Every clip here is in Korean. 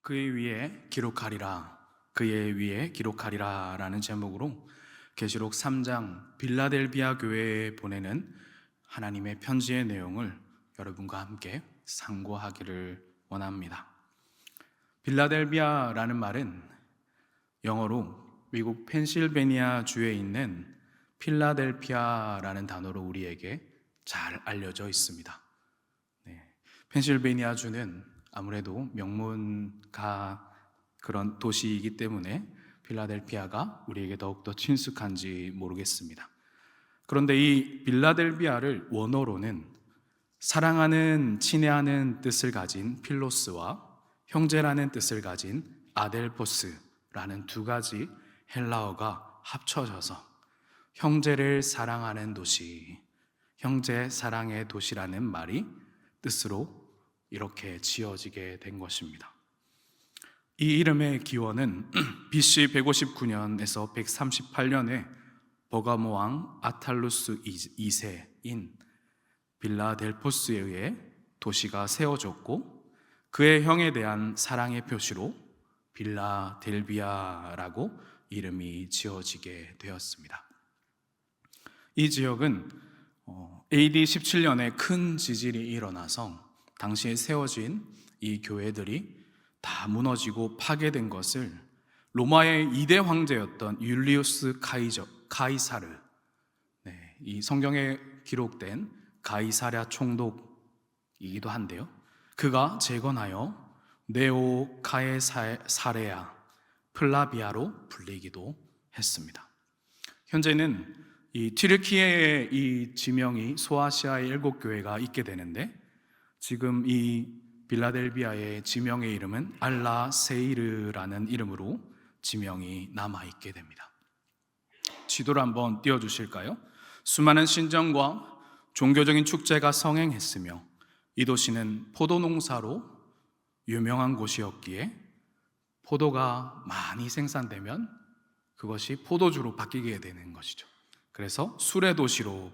그의 위에 기록하리라, 그의 위에 기록하리라 라는 제목으로 계시록 3장 빌라델비아 교회에 보내는 하나님의 편지의 내용을 여러분과 함께 상고하기를 원합니다. 빌라델비아라는 말은 영어로 미국 펜실베니아 주에 있는 필라델피아라는 단어로 우리에게 잘 알려져 있습니다. 펜실베니아 주는 아무래도 명문가 그런 도시이기 때문에 필라델피아가 우리에게 더욱더 친숙한지 모르겠습니다. 그런데 이 빌라델비아를 원어로는 사랑하는, 친애하는 뜻을 가진 필로스와 형제라는 뜻을 가진 아델포스라는 두 가지 헬라어가 합쳐져서 형제를 사랑하는 도시, 형제 사랑의 도시라는 말이 뜻으로 이렇게 지어지게 된 것입니다. 이 이름의 기원은 BC 159년에서 138년에 버가모 왕 아탈루스 2세인 빌라델포스에 의해 도시가 세워졌고, 그의 형에 대한 사랑의 표시로 빌라델비아라고 이름이 지어지게 되었습니다. 이 지역은 AD 17년에 큰 지진이 일어나서 당시에 세워진 이 교회들이 다 무너지고 파괴된 것을 로마의 2대 황제였던 율리우스 가이사르, 이 성경에 기록된 가이사랴 총독이기도 한데요, 그가 재건하여 네오 카에사레아 플라비아로 불리기도 했습니다. 현재는 이 튀르키예의 이 지명이 소아시아의 7교회가 있게 되는데, 지금 이 빌라델비아의 지명의 이름은 알라 세이르라는 이름으로 지명이 남아있게 됩니다. 지도를 한번 띄워주실까요? 수많은 신전과 종교적인 축제가 성행했으며 이 도시는 포도 농사로 유명한 곳이었기에 포도가 많이 생산되면 그것이 포도주로 바뀌게 되는 것이죠. 그래서 술의 도시로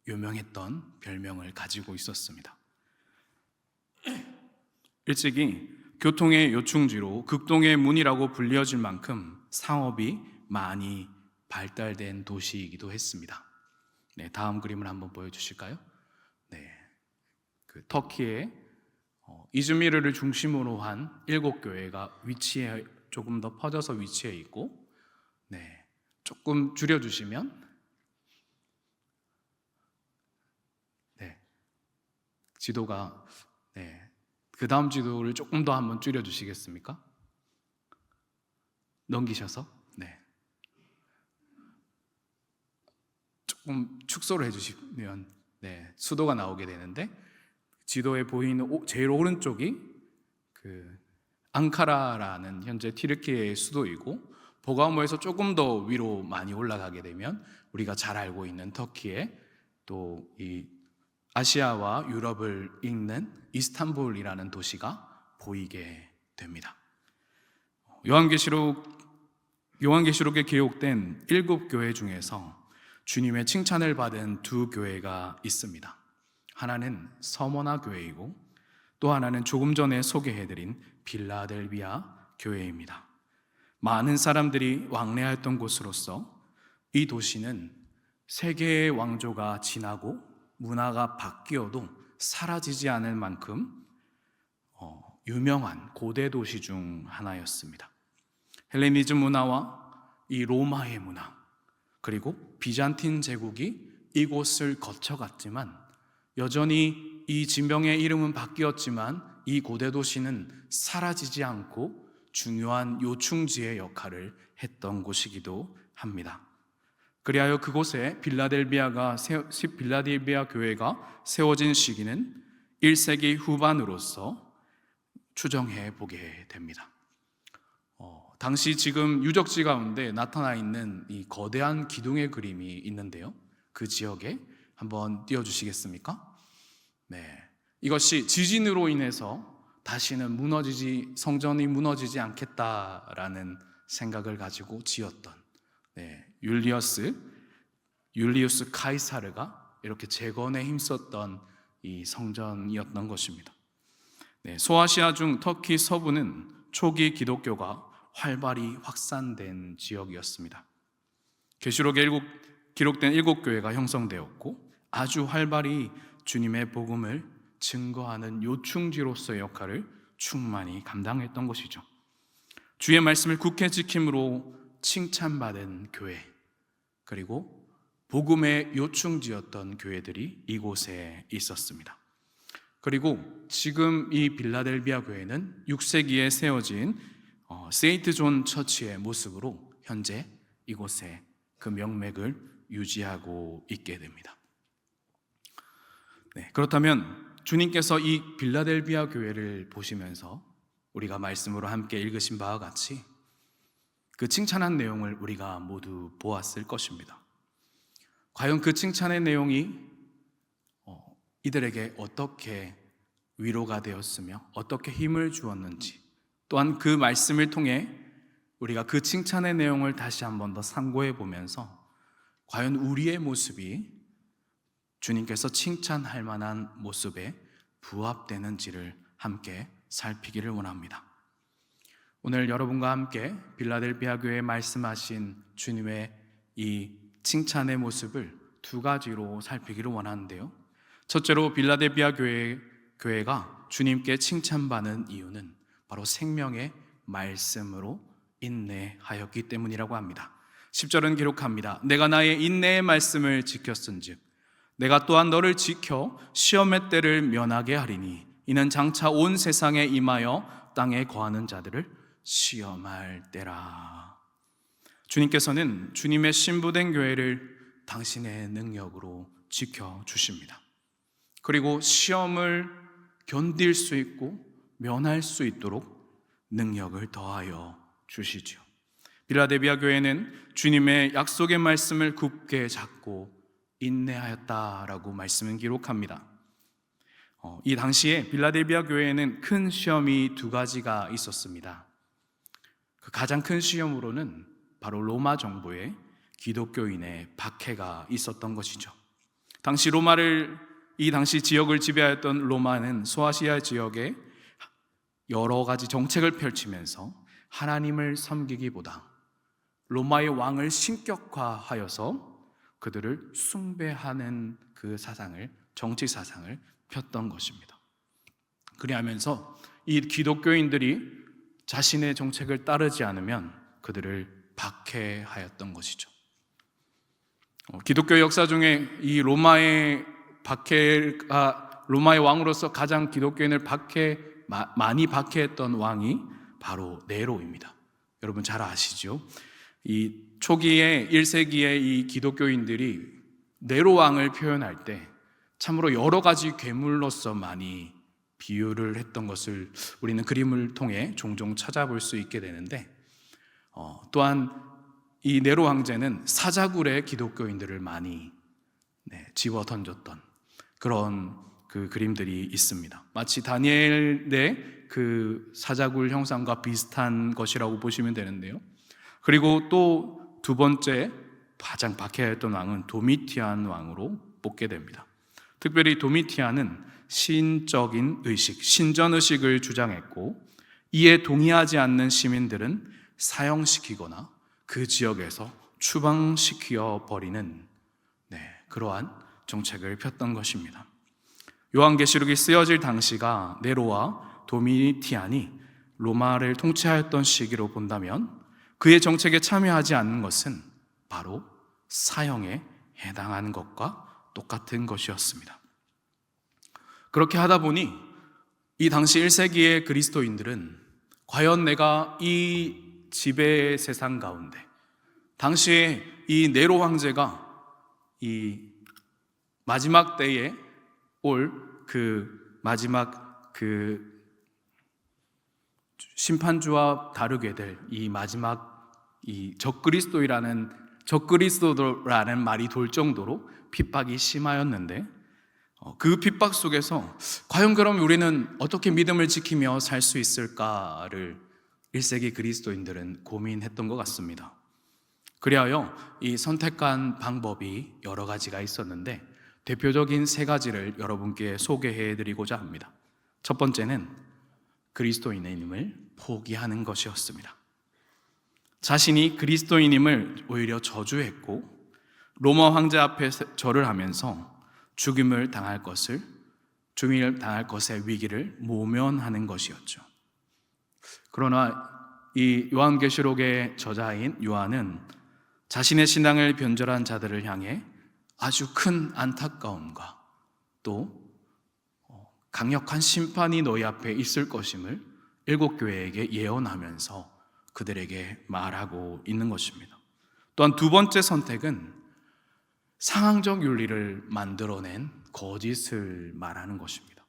유명했던 별명을 가지고 있었습니다. 일찍이 교통의 요충지로 극동의 문이라고 불리어질 만큼 상업이 많이 발달된 도시이기도 했습니다. 다음 그림을 한번 보여주실까요? 터키의 이즈미르를 중심으로 한 7교회가 위치에 조금 더 퍼져서 위치해 있고, 조금 줄여주시면, 지도가, 그 다음 지도를 조금 더 한번 줄여주시겠습니까? 넘기셔서, 조금 축소를 해주시면, 수도가 나오게 되는데, 지도에 보이는 제일 오른쪽이 그 앙카라라는 현재 튀르키예의 수도이고, 버가모에서 조금 더 위로 많이 올라가게 되면 우리가 잘 알고 있는 터키의 또 이 아시아와 유럽을 잇는 이스탄불이라는 도시가 보이게 됩니다. 요한계시록에 기록된 7교회 중에서 주님의 칭찬을 받은 2교회가 있습니다. 하나는 서머나 교회이고 또 하나는 조금 전에 소개해드린 빌라델비아 교회입니다. 많은 사람들이 왕래했던 곳으로서 이 도시는 세계의 왕조가 지나고 문화가 바뀌어도 사라지지 않을 만큼 유명한 고대 도시 중 하나였습니다. 헬레니즘 문화와 이 로마의 문화, 그리고 비잔틴 제국이 이곳을 거쳐갔지만 여전히 이 지명의 이름은 바뀌었지만 이 고대 도시는 사라지지 않고 중요한 요충지의 역할을 했던 곳이기도 합니다. 그리하여 그곳에 빌라델비아 교회가 세워진 시기는 1세기 후반으로서 추정해 보게 됩니다. 당시 지금 유적지 가운데 나타나 있는 이 거대한 기둥의 그림이 있는데요, 그 지역에 한번 띄워주시겠습니까? 이것이 지진으로 인해서 다시는 성전이 무너지지 않겠다라는 생각을 가지고 지었던 율리우스 카이사르가 이렇게 재건에 힘썼던 이 성전이었던 것입니다. 소아시아 중 터키 서부는 초기 기독교가 활발히 확산된 지역이었습니다. 계시록에 기록된 7교회가 형성되었고 아주 활발히 주님의 복음을 증거하는 요충지로서의 역할을 충만히 감당했던 것이죠. 주의 말씀을 굳게 지킴으로 칭찬받은 교회, 그리고 복음의 요충지였던 교회들이 이곳에 있었습니다. 그리고 지금 이 빌라델비아 교회는 6세기에 세워진 세인트 존 처치의 모습으로 현재 이곳에 그 명맥을 유지하고 있게 됩니다. 그렇다면 주님께서 이 빌라델비아 교회를 보시면서 우리가 말씀으로 함께 읽으신 바와 같이 그 칭찬한 내용을 우리가 모두 보았을 것입니다. 과연 그 칭찬의 내용이 이들에게 어떻게 위로가 되었으며 어떻게 힘을 주었는지, 또한 그 말씀을 통해 우리가 그 칭찬의 내용을 다시 한 번 더 상고해 보면서 과연 우리의 모습이 주님께서 칭찬할 만한 모습에 부합되는지를 함께 살피기를 원합니다. 오늘 여러분과 함께 빌라델비아 교회에 말씀하신 주님의 이 칭찬의 모습을 두 가지로 살피기를 원하는데요. 첫째로 빌라델비아 교회가 주님께 칭찬받는 이유는 바로 생명의 말씀으로 인내하였기 때문이라고 합니다. 10절은 기록합니다. 내가 나의 인내의 말씀을 지켰은즉 내가 또한 너를 지켜 시험의 때를 면하게 하리니 이는 장차 온 세상에 임하여 땅에 거하는 자들을 시험할 때라. 주님께서는 주님의 신부된 교회를 당신의 능력으로 지켜주십니다. 그리고 시험을 견딜 수 있고 면할 수 있도록 능력을 더하여 주시죠. 빌라델비아 교회는 주님의 약속의 말씀을 굳게 잡고 인내하였다라고 말씀은 기록합니다. 이 당시에 빌라델비아 교회에는 큰 시험이 두 가지가 있었습니다. 그 가장 큰 시험으로는 바로 로마 정부의 기독교인의 박해가 있었던 것이죠. 이 당시 지역을 지배하였던 로마는 소아시아 지역에 여러 가지 정책을 펼치면서 하나님을 섬기기보다 로마의 왕을 신격화하여서 그들을 숭배하는 그 사상을, 정치 사상을 폈던 것입니다. 그리하면서 이 기독교인들이 자신의 정책을 따르지 않으면 그들을 박해하였던 것이죠. 기독교 역사 중에 이 로마의 왕으로서 가장 기독교인을 많이 박해했던 왕이 바로 네로입니다. 여러분 잘 아시죠? 이 초기에 1세기에 이 기독교인들이 네로 왕을 표현할 때 참으로 여러 가지 괴물로서 많이 비유를 했던 것을 우리는 그림을 통해 종종 찾아볼 수 있게 되는데, 또한 이 네로 황제는 사자굴에 기독교인들을 많이 집어 던졌던 그런 그 그림들이 있습니다. 마치 다니엘의 그 사자굴 형상과 비슷한 것이라고 보시면 되는데요. 그리고 또 두 번째 가장 박해했던 왕은 도미티안 왕으로 뽑게 됩니다. 특별히 도미티안은 신적인 의식, 신전의식을 주장했고 이에 동의하지 않는 시민들은 사형시키거나 그 지역에서 추방시켜 버리는 그러한 정책을 폈던 것입니다. 요한계시록이 쓰여질 당시가 네로와 도미티안이 로마를 통치하였던 시기로 본다면 그의 정책에 참여하지 않는 것은 바로 사형에 해당하는 것과 똑같은 것이었습니다. 그렇게 하다 보니 이 당시 1세기의 그리스도인들은 과연 내가 이 지배의 세상 가운데 당시에 이 네로 황제가 이 마지막 때에 올 그 마지막 그 심판주와 다루게 될 이 마지막 이 적그리스도라는 말이 돌 정도로 핍박이 심하였는데 그 핍박 속에서 과연 그럼 우리는 어떻게 믿음을 지키며 살 수 있을까를 1세기 그리스도인들은 고민했던 것 같습니다. 그리하여 이 선택한 방법이 여러 가지가 있었는데 대표적인 세 가지를 여러분께 소개해 드리고자 합니다. 첫 번째는 그리스도인임을 포기하는 것이었습니다. 자신이 그리스도인임을 오히려 저주했고 로마 황제 앞에 절을 하면서 죽임을 당할 것의 위기를 모면하는 것이었죠. 그러나 이 요한계시록의 저자인 요한은 자신의 신앙을 변절한 자들을 향해 아주 큰 안타까움과 또 강력한 심판이 너희 앞에 있을 것임을 일곱 교회에게 예언하면서 그들에게 말하고 있는 것입니다. 또한 두 번째 선택은 상황적 윤리를 만들어낸 거짓을 말하는 것입니다.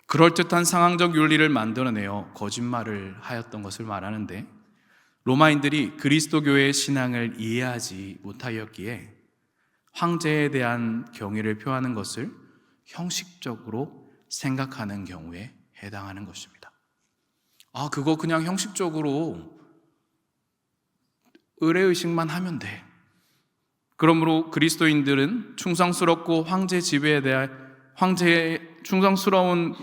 그럴듯한 상황적 윤리를 만들어내어 거짓말을 하였던 것을 말하는데, 로마인들이 그리스도교의 신앙을 이해하지 못하였기에 황제에 대한 경의를 표하는 것을 형식적으로 생각하는 경우에 해당하는 것입니다. 그거 그냥 형식적으로 의례의식만 하면 돼. 그러므로 그리스도인들은 충성스럽고 황제의 충성스러운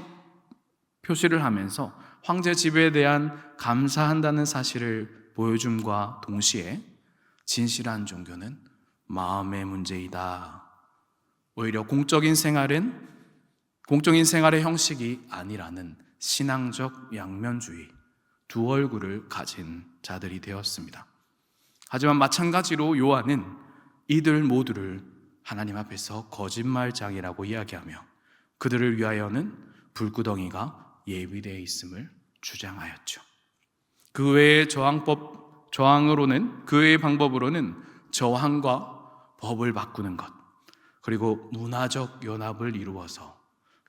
표시를 하면서 황제 지배에 대한 감사한다는 사실을 보여줌과 동시에 진실한 종교는 마음의 문제이다. 오히려 공적인 생활의 형식이 아니라는 신앙적 양면주의, 두 얼굴을 가진 자들이 되었습니다. 하지만 마찬가지로 요한은 이들 모두를 하나님 앞에서 거짓말장이라고 이야기하며 그들을 위하여는 불구덩이가 예비되어 있음을 주장하였죠. 그 외의 방법으로는 저항과 법을 바꾸는 것, 그리고 문화적 연합을 이루어서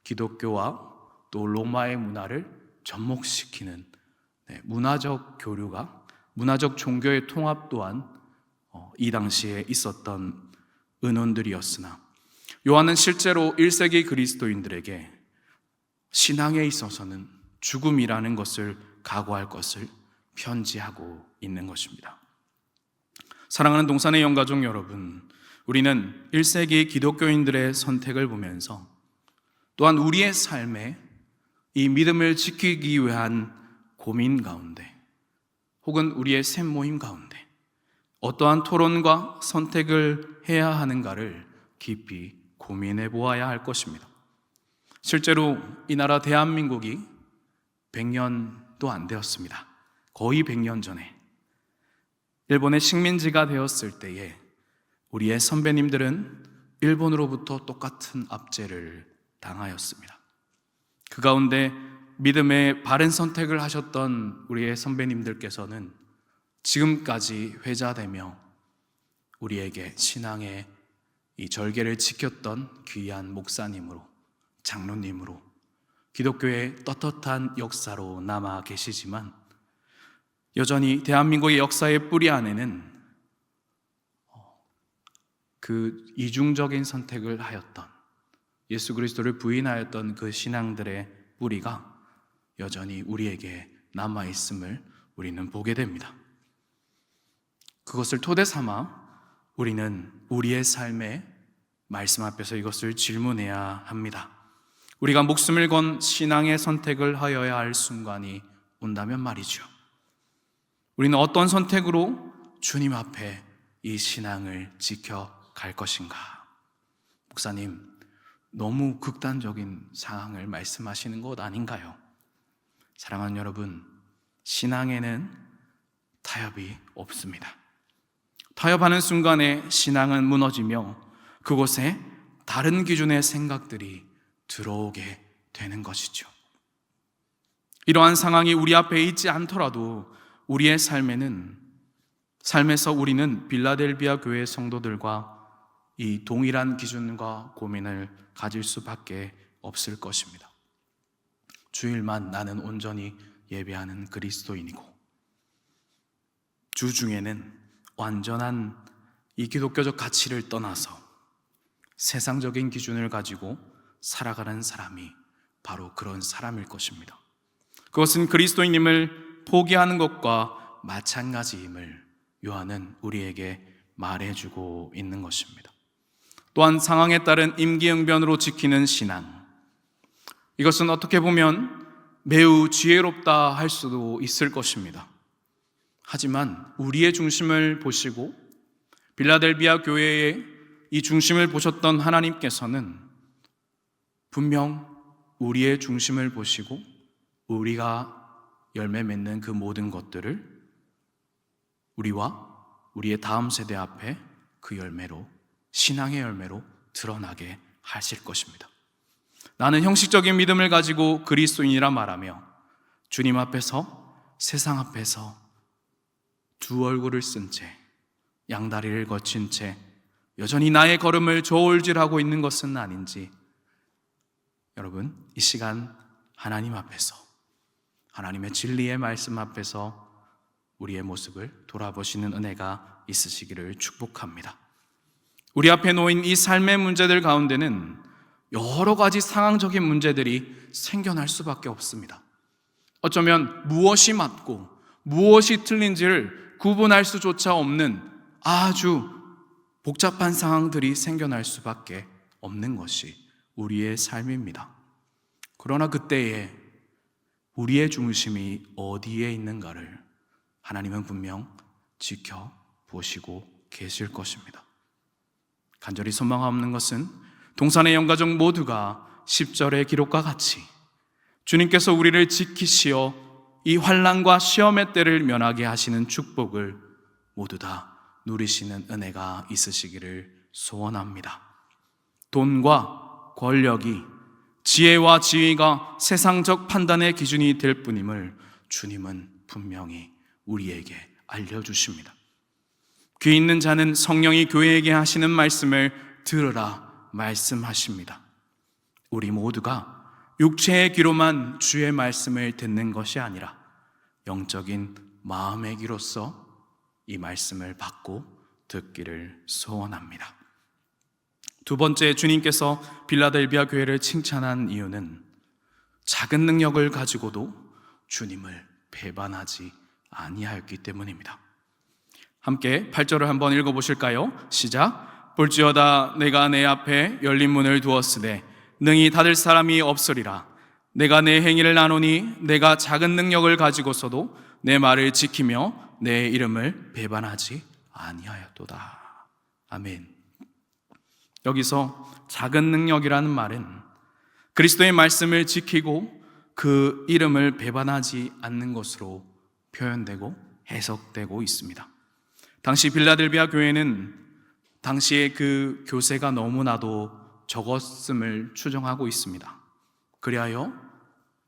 기독교와 또 로마의 문화를 접목시키는 문화적 교류가, 문화적 종교의 통합 또한 이 당시에 있었던 은원들이었으나, 요한은 실제로 1세기 그리스도인들에게 신앙에 있어서는 죽음이라는 것을 각오할 것을 편지하고 있는 것입니다. 사랑하는 동산의 영가족 여러분, 우리는 1세기 기독교인들의 선택을 보면서 또한 우리의 삶에 이 믿음을 지키기 위한 고민 가운데 혹은 우리의 샘모임 가운데 어떠한 토론과 선택을 해야 하는가를 깊이 고민해 보아야 할 것입니다. 실제로 이 나라 대한민국이 100년도 안 되었습니다. 거의 100년 전에 일본의 식민지가 되었을 때에 우리의 선배님들은 일본으로부터 똑같은 압제를 당하였습니다. 그 가운데 믿음의 바른 선택을 하셨던 우리의 선배님들께서는 지금까지 회자되며 우리에게 신앙의 이 절개를 지켰던 귀한 목사님으로, 장로님으로 기독교의 떳떳한 역사로 남아 계시지만, 여전히 대한민국의 역사의 뿌리 안에는 그 이중적인 선택을 하였던, 예수 그리스도를 부인하였던 그 신앙들의 뿌리가 여전히 우리에게 남아있음을 우리는 보게 됩니다. 그것을 토대 삼아 우리는 우리의 삶의 말씀 앞에서 이것을 질문해야 합니다. 우리가 목숨을 건 신앙의 선택을 하여야 할 순간이 온다면 말이죠. 우리는 어떤 선택으로 주님 앞에 이 신앙을 지켜갈 것인가? 목사님, 너무 극단적인 상황을 말씀하시는 것 아닌가요? 사랑하는 여러분, 신앙에는 타협이 없습니다. 타협하는 순간에 신앙은 무너지며 그곳에 다른 기준의 생각들이 들어오게 되는 것이죠. 이러한 상황이 우리 앞에 있지 않더라도 우리의 삶에서 우리는 빌라델비아 교회 성도들과 이 동일한 기준과 고민을 가질 수밖에 없을 것입니다. 주일만 나는 온전히 예배하는 그리스도인이고, 주중에는 완전한 이 기독교적 가치를 떠나서 세상적인 기준을 가지고 살아가는 사람이 바로 그런 사람일 것입니다. 그것은 그리스도인임을 포기하는 것과 마찬가지임을 요한은 우리에게 말해주고 있는 것입니다. 또한 상황에 따른 임기응변으로 지키는 신앙, 이것은 어떻게 보면 매우 지혜롭다 할 수도 있을 것입니다. 하지만 우리의 중심을 보시고 빌라델비아 교회의 이 중심을 보셨던 하나님께서는 분명 우리의 중심을 보시고 우리가 열매 맺는 그 모든 것들을 우리와 우리의 다음 세대 앞에 그 열매로, 신앙의 열매로 드러나게 하실 것입니다. 나는 형식적인 믿음을 가지고 그리스도인이라 말하며 주님 앞에서, 세상 앞에서 두 얼굴을 쓴 채, 양다리를 거친 채 여전히 나의 걸음을 저울질하고 있는 것은 아닌지, 여러분, 이 시간 하나님 앞에서, 하나님의 진리의 말씀 앞에서 우리의 모습을 돌아보시는 은혜가 있으시기를 축복합니다. 우리 앞에 놓인 이 삶의 문제들 가운데는 여러 가지 상황적인 문제들이 생겨날 수밖에 없습니다. 어쩌면 무엇이 맞고 무엇이 틀린지를 구분할 수조차 없는 아주 복잡한 상황들이 생겨날 수밖에 없는 것이 우리의 삶입니다. 그러나 그때에 우리의 중심이 어디에 있는가를 하나님은 분명 지켜보시고 계실 것입니다. 간절히 소망하는 것은 동산의 영가족 모두가 10절의 기록과 같이 주님께서 우리를 지키시어 이 환난과 시험의 때를 면하게 하시는 축복을 모두 다 누리시는 은혜가 있으시기를 소원합니다. 돈과 권력이, 지혜와 지위가 세상적 판단의 기준이 될 뿐임을 주님은 분명히 우리에게 알려주십니다. 귀 있는 자는 성령이 교회에게 하시는 말씀을 들으라 말씀하십니다. 우리 모두가 육체의 귀로만 주의 말씀을 듣는 것이 아니라 영적인 마음의 귀로서 이 말씀을 받고 듣기를 소원합니다. 두 번째, 주님께서 빌라델비아 교회를 칭찬한 이유는 작은 능력을 가지고도 주님을 배반하지 아니하였기 때문입니다. 함께 8절을 한번 읽어보실까요? 시작. 볼지어다 내가 내 앞에 열린 문을 두었으되 능히 닫을 사람이 없으리라. 내가 내 행위를 나누니 내가 작은 능력을 가지고서도 내 말을 지키며 내 이름을 배반하지 아니하였도다. 아멘. 여기서 작은 능력이라는 말은 그리스도의 말씀을 지키고 그 이름을 배반하지 않는 것으로 표현되고 해석되고 있습니다. 당시 빌라델비아 교회는 당시의 그 교세가 너무나도 적었음을 추정하고 있습니다. 그리하여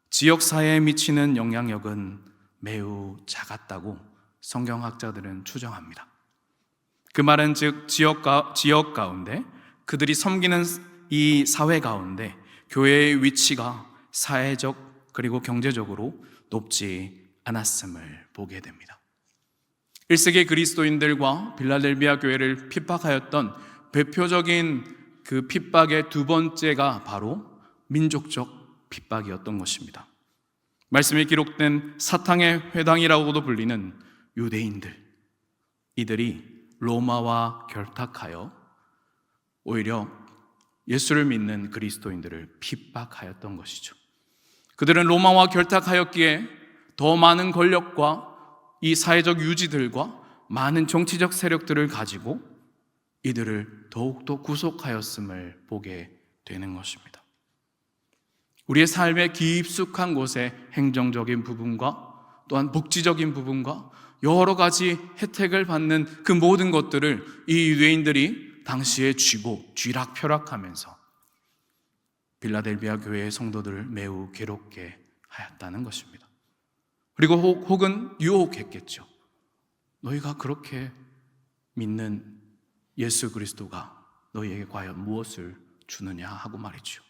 지역사회에 미치는 영향력은 매우 작았다고 성경학자들은 추정합니다. 그 말은 즉 지역 가운데 그들이 섬기는 이 사회 가운데 교회의 위치가 사회적 그리고 경제적으로 높지 않았음을 보게 됩니다. 1세기 그리스도인들과 빌라델비아 교회를 핍박하였던 대표적인 그 핍박의 두 번째가 바로 민족적 핍박이었던 것입니다. 말씀에 기록된 사탕의 회당이라고도 불리는 유대인들, 이들이 로마와 결탁하여 오히려 예수를 믿는 그리스도인들을 핍박하였던 것이죠. 그들은 로마와 결탁하였기에 더 많은 권력과 이 사회적 유지들과 많은 정치적 세력들을 가지고 이들을 더욱더 구속하였음을 보게 되는 것입니다. 우리의 삶의 깊숙한 곳에 행정적인 부분과 또한 복지적인 부분과 여러 가지 혜택을 받는 그 모든 것들을 이 유대인들이 당시에 쥐고 쥐락펴락하면서 빌라델비아 교회의 성도들을 매우 괴롭게 하였다는 것입니다. 그리고 혹은 유혹했겠죠. 너희가 그렇게 믿는 예수 그리스도가 너희에게 과연 무엇을 주느냐 하고 말이죠.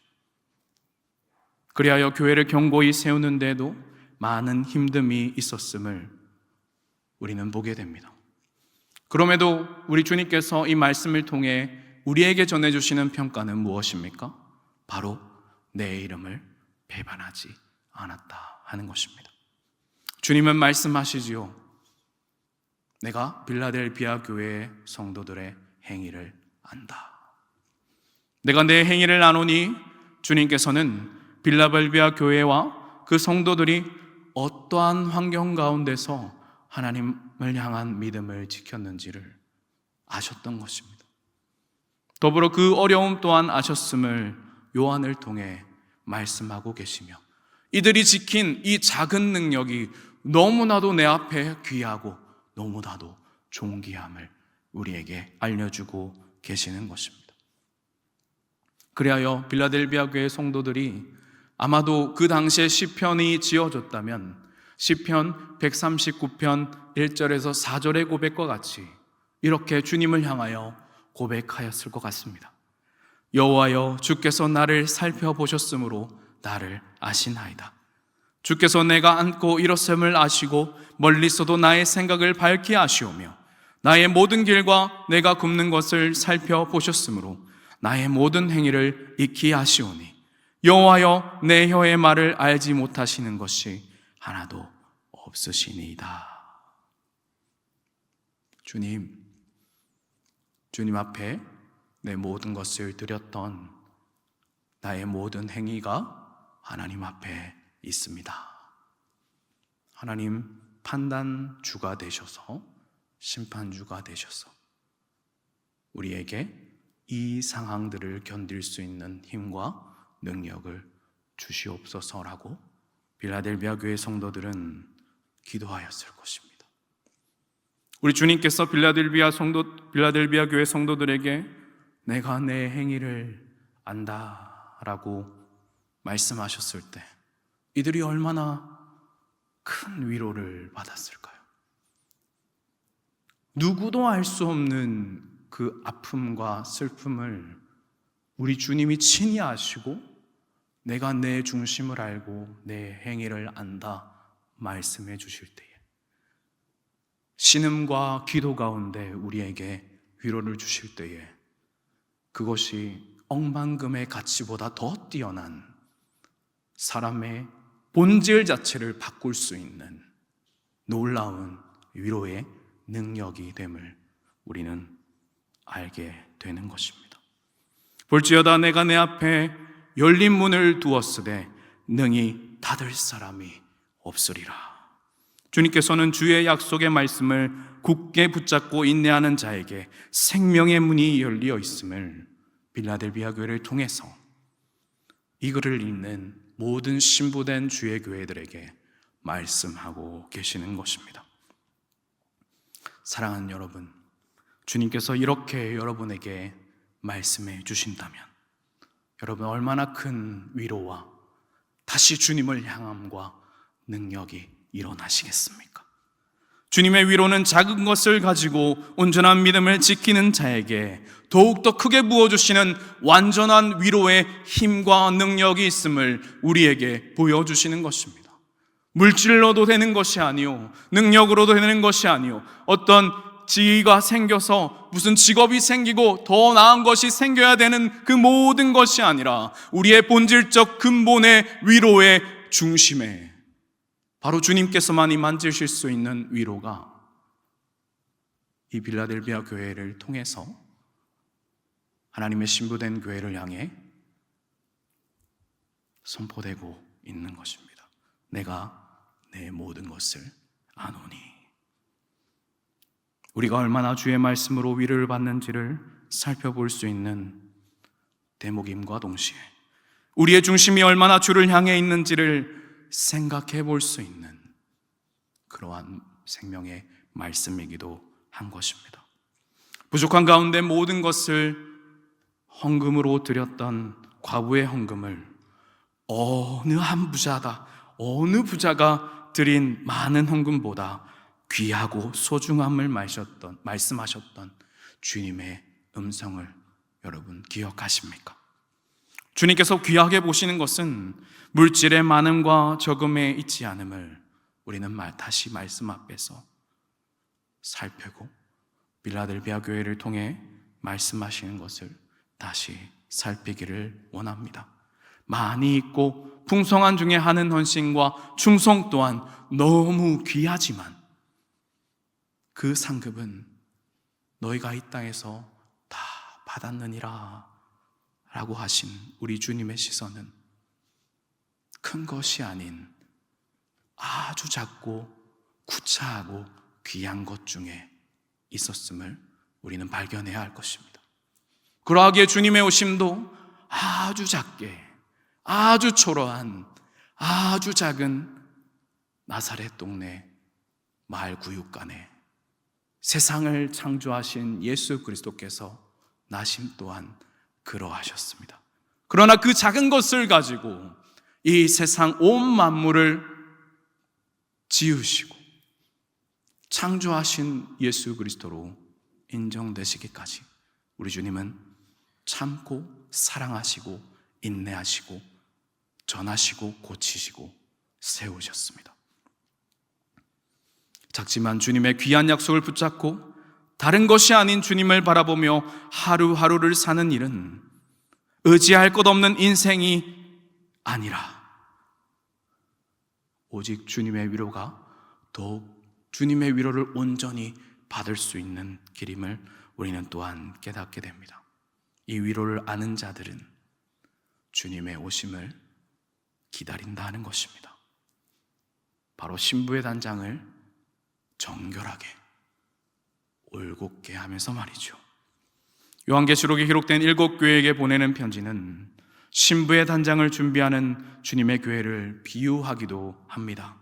그리하여 교회를 견고히 세우는데도 많은 힘듦이 있었음을 우리는 보게 됩니다. 그럼에도 우리 주님께서 이 말씀을 통해 우리에게 전해주시는 평가는 무엇입니까? 바로 내 이름을 배반하지 않았다 하는 것입니다. 주님은 말씀하시지요. 내가 빌라델비아 교회의 성도들의 행위를 안다. 내가 내 행위를 나누니 주님께서는 빌라델비아 교회와 그 성도들이 어떠한 환경 가운데서 하나님을 향한 믿음을 지켰는지를 아셨던 것입니다. 더불어 그 어려움 또한 아셨음을 요한을 통해 말씀하고 계시며, 이들이 지킨 이 작은 능력이 너무나도 내 앞에 귀하고 너무나도 존귀함을 우리에게 알려주고 계시는 것입니다. 그리하여 빌라델비아 교회 성도들이 아마도 그 당시에 시편이 지어졌다면 시편 139편 1절에서 4절의 고백과 같이 이렇게 주님을 향하여 고백하였을 것 같습니다. 여호와여, 주께서 나를 살펴보셨으므로 나를 아시나이다. 주께서 내가 앉고 일어섬을 아시고 멀리서도 나의 생각을 밝히 아시오며 나의 모든 길과 내가 굽는 것을 살펴보셨으므로 나의 모든 행위를 익히 아시오니 여호와여, 내 혀의 말을 알지 못하시는 것이 하나도 없으시니이다. 주님 앞에 내 모든 것을 드렸던 나의 모든 행위가 하나님 앞에 있습니다. 하나님 판단주가 되셔서, 심판주가 되셔서 우리에게 이 상황들을 견딜 수 있는 힘과 능력을 주시옵소서라고 빌라델비아 교회 성도들은 기도하였을 것입니다. 우리 주님께서 빌라델비아 교회 성도들에게 내가 내 행위를 안다라고 말씀하셨을 때 이들이 얼마나 큰 위로를 받았을까요? 누구도 알 수 없는 그 아픔과 슬픔을 우리 주님이 친히 아시고 내가 내 중심을 알고 내 행위를 안다 말씀해 주실 때에 신음과 기도 가운데 우리에게 위로를 주실 때에 그것이 억만금의 가치보다 더 뛰어난 사람의 본질 자체를 바꿀 수 있는 놀라운 위로의 능력이 됨을 우리는 알게 되는 것입니다. 볼지어다 내가 내 앞에 열린 문을 두었으되 능히 닫을 사람이 없으리라. 주님께서는 주의 약속의 말씀을 굳게 붙잡고 인내하는 자에게 생명의 문이 열려 있음을 빌라델비아 교회를 통해서 이 글을 읽는 모든 신부된 주의 교회들에게 말씀하고 계시는 것입니다. 사랑하는 여러분, 주님께서 이렇게 여러분에게 말씀해 주신다면 여러분 얼마나 큰 위로와 다시 주님을 향함과 능력이 일어나시겠습니까? 주님의 위로는 작은 것을 가지고 온전한 믿음을 지키는 자에게 더욱더 크게 부어주시는 완전한 위로의 힘과 능력이 있음을 우리에게 보여주시는 것입니다. 물질로도 되는 것이 아니요, 능력으로도 되는 것이 아니요, 어떤 지위가 생겨서 무슨 직업이 생기고 더 나은 것이 생겨야 되는 그 모든 것이 아니라 우리의 본질적 근본의 위로의 중심에 바로 주님께서만이 만지실 수 있는 위로가 이 빌라델비아 교회를 통해서 하나님의 신부된 교회를 향해 선포되고 있는 것입니다. 내가 내 모든 것을 아노니. 우리가 얼마나 주의 말씀으로 위로를 받는지를 살펴볼 수 있는 대목임과 동시에 우리의 중심이 얼마나 주를 향해 있는지를 생각해 볼 수 있는 그러한 생명의 말씀이기도 한 것입니다. 부족한 가운데 모든 것을 헌금으로 드렸던 과부의 헌금을 어느 한 부자가 드린 많은 헌금보다 귀하고 소중함을 말씀하셨던 주님의 음성을 여러분 기억하십니까? 주님께서 귀하게 보시는 것은 물질의 많음과 적음에 있지 않음을 우리는 다시 말씀 앞에서 살피고 빌라델비아 교회를 통해 말씀하시는 것을 다시 살피기를 원합니다. 많이 있고 풍성한 중에 하는 헌신과 충성 또한 너무 귀하지만 그 상급은 너희가 이 땅에서 다 받았느니라 라고 하신 우리 주님의 시선은 큰 것이 아닌 아주 작고 구차하고 귀한 것 중에 있었음을 우리는 발견해야 할 것입니다. 그러하기에 주님의 오심도 아주 작게, 아주 초라한, 아주 작은 나사렛 동네 마을 구육간에 세상을 창조하신 예수 그리스도께서 나심 또한 그러하셨습니다. 그러나 그 작은 것을 가지고 이 세상 온 만물을 지으시고 창조하신 예수 그리스도로 인정되시기까지 우리 주님은 참고 사랑하시고 인내하시고 전하시고 고치시고 세우셨습니다. 작지만 주님의 귀한 약속을 붙잡고 다른 것이 아닌 주님을 바라보며 하루하루를 사는 일은 의지할 것 없는 인생이 아니라 오직 주님의 위로가 더욱 주님의 위로를 온전히 받을 수 있는 길임을 우리는 또한 깨닫게 됩니다. 이 위로를 아는 자들은 주님의 오심을 기다린다 하는 것입니다. 바로 신부의 단장을 정결하게 올곧게 하면서 말이죠. 요한계시록에 기록된 7교회에게 보내는 편지는 신부의 단장을 준비하는 주님의 교회를 비유하기도 합니다.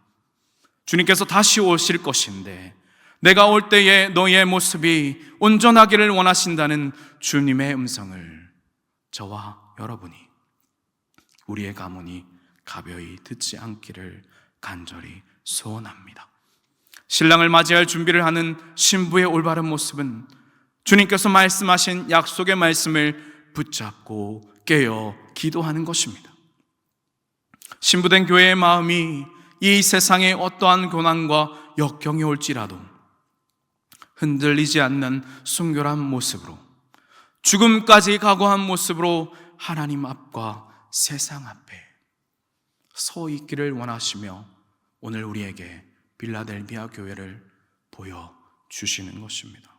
주님께서 다시 오실 것인데 내가 올 때에 너희의 모습이 온전하기를 원하신다는 주님의 음성을 저와 여러분이, 우리의 가문이 가벼이 듣지 않기를 간절히 소원합니다. 신랑을 맞이할 준비를 하는 신부의 올바른 모습은 주님께서 말씀하신 약속의 말씀을 붙잡고 깨어 기도하는 것입니다. 신부된 교회의 마음이 이 세상에 어떠한 고난과 역경이 올지라도 흔들리지 않는 순결한 모습으로, 죽음까지 각오한 모습으로 하나님 앞과 세상 앞에 서 있기를 원하시며 오늘 우리에게 빌라델비아 교회를 보여주시는 것입니다.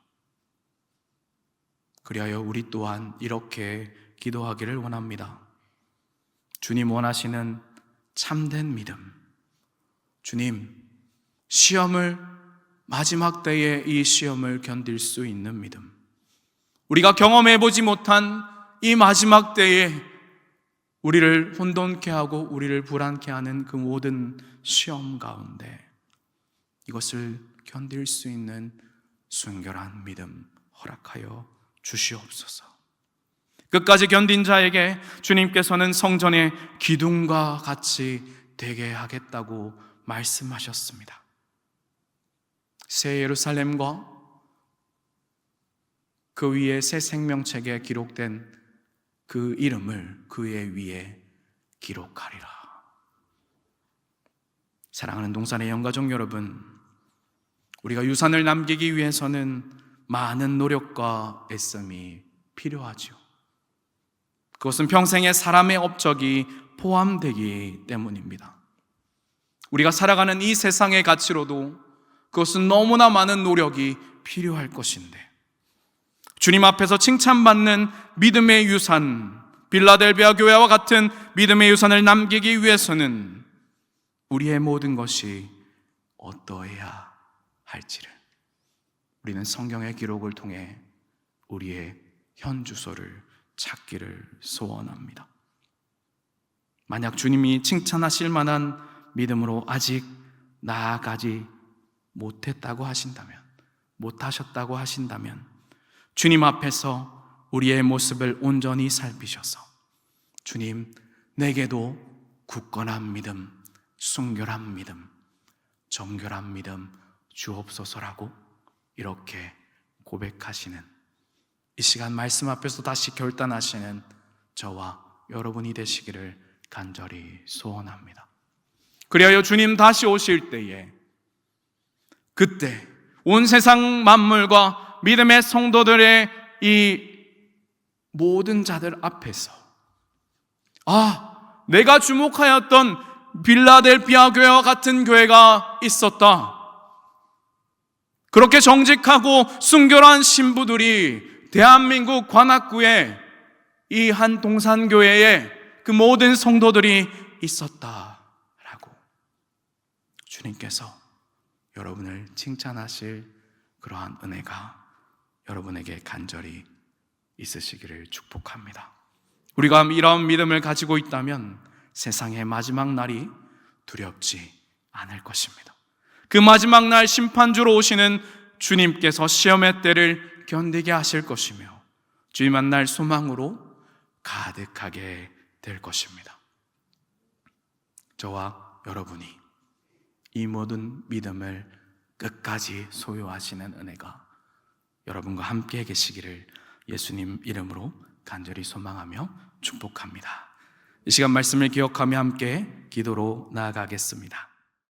그리하여 우리 또한 이렇게 기도하기를 원합니다. 주님 원하시는 참된 믿음, 주님, 마지막 때에 이 시험을 견딜 수 있는 믿음, 우리가 경험해보지 못한 이 마지막 때에 우리를 혼돈케 하고 우리를 불안케 하는 그 모든 시험 가운데 이것을 견딜 수 있는 순결한 믿음 허락하여 주시옵소서. 끝까지 견딘 자에게 주님께서는 성전의 기둥과 같이 되게 하겠다고 말씀하셨습니다. 새 예루살렘과 그 위에 새 생명책에 기록된 그 이름을 그의 위에 기록하리라. 사랑하는 동산의 영가족 여러분, 우리가 유산을 남기기 위해서는 많은 노력과 애씀이 필요하죠. 그것은 평생의 사람의 업적이 포함되기 때문입니다. 우리가 살아가는 이 세상의 가치로도 그것은 너무나 많은 노력이 필요할 것인데, 주님 앞에서 칭찬받는 믿음의 유산, 빌라델비아 교회와 같은 믿음의 유산을 남기기 위해서는 우리의 모든 것이 어떠해야 할지를 우리는 성경의 기록을 통해 우리의 현 주소를 찾기를 소원합니다. 만약 주님이 칭찬하실 만한 믿음으로 아직 나아가지 못하셨다고 하신다면 주님 앞에서 우리의 모습을 온전히 살피셔서 주님, 내게도 굳건한 믿음, 순결한 믿음, 정결한 믿음 주옵소서라고 이렇게 고백하시는, 이 시간 말씀 앞에서 다시 결단하시는 저와 여러분이 되시기를 간절히 소원합니다. 그리하여 주님 다시 오실 때에 그때 온 세상 만물과 믿음의 성도들의 이 모든 자들 앞에서 내가 주목하였던 빌라델비아 교회와 같은 교회가 있었다. 그렇게 정직하고 순결한 신부들이 대한민국 관악구에 이 한 동산교회에 그 모든 성도들이 있었다라고 주님께서 여러분을 칭찬하실 그러한 은혜가 여러분에게 간절히 있으시기를 축복합니다. 우리가 이런 믿음을 가지고 있다면 세상의 마지막 날이 두렵지 않을 것입니다. 그 마지막 날 심판주로 오시는 주님께서 시험의 때를 견디게 하실 것이며 주님 만날 소망으로 가득하게 될 것입니다. 저와 여러분이 이 모든 믿음을 끝까지 소유하시는 은혜가 여러분과 함께 계시기를 예수님 이름으로 간절히 소망하며 축복합니다. 이 시간 말씀을 기억하며 함께 기도로 나아가겠습니다.